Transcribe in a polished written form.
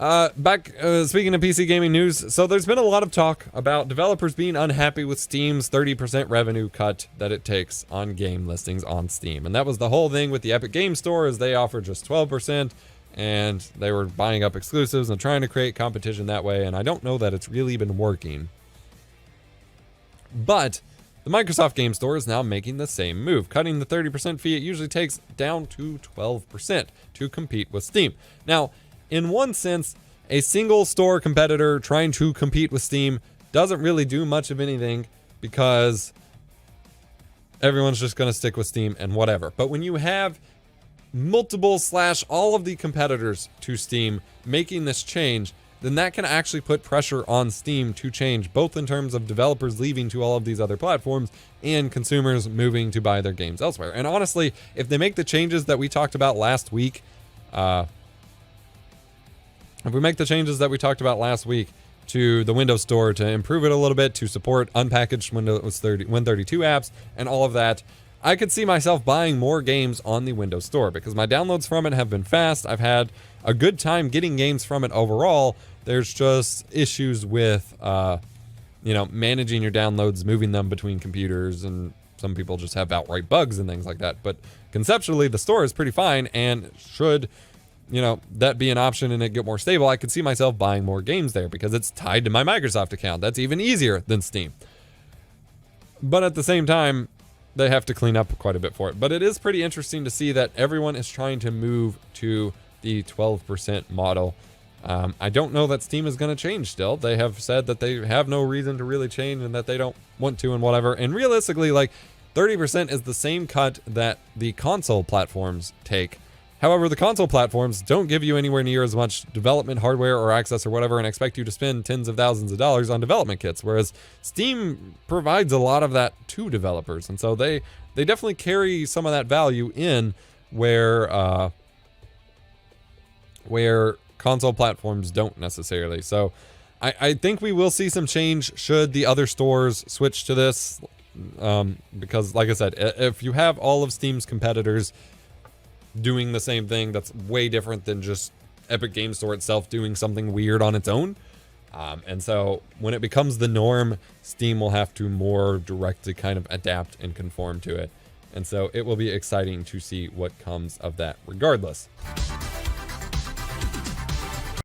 Speaking of PC gaming news, so there's been a lot of talk about developers being unhappy with Steam's 30% revenue cut that it takes on game listings on Steam. And that was the whole thing with the Epic Game Store, is they offered just 12%, and they were buying up exclusives and trying to create competition that way, and I don't know that it's really been working. But the Microsoft Game Store is now making the same move, cutting the 30% fee it usually takes down to 12% to compete with Steam. Now, in one sense, a single store competitor trying to compete with Steam doesn't really do much of anything, because everyone's just going to stick with Steam and whatever. But when you have multiple / all of the competitors to Steam making this change, then that can actually put pressure on Steam to change, both in terms of developers leaving to all of these other platforms and consumers moving to buy their games elsewhere. And honestly, if they make the changes that we talked about last week, to the Windows Store to improve it a little bit, to support unpackaged Windows Win32 apps and all of that, I could see myself buying more games on the Windows Store, because my downloads from it have been fast. I've had a good time getting games from it overall. There's just issues with, managing your downloads, moving them between computers, and some people just have outright bugs and things like that. But conceptually, the store is pretty fine, and should, that be an option and it get more stable, I could see myself buying more games there, because it's tied to my Microsoft account. That's even easier than Steam. But at the same time, they have to clean up quite a bit for it. But it is pretty interesting to see that everyone is trying to move to the 12% model. I don't know that Steam is going to change still. They have said that they have no reason to really change and that they don't want to and whatever. And realistically, 30% is the same cut that the console platforms take. However, the console platforms don't give you anywhere near as much development hardware or access or whatever, and expect you to spend tens of thousands of dollars on development kits, whereas Steam provides a lot of that to developers. And so they definitely carry some of that value in where console platforms don't necessarily. So I think we will see some change should the other stores switch to this, because like I said, if you have all of Steam's competitors doing the same thing, that's way different than just Epic Game Store itself doing something weird on its own. And so when it becomes the norm, Steam will have to more directly kind of adapt and conform to it. And so it will be exciting to see what comes of that regardless.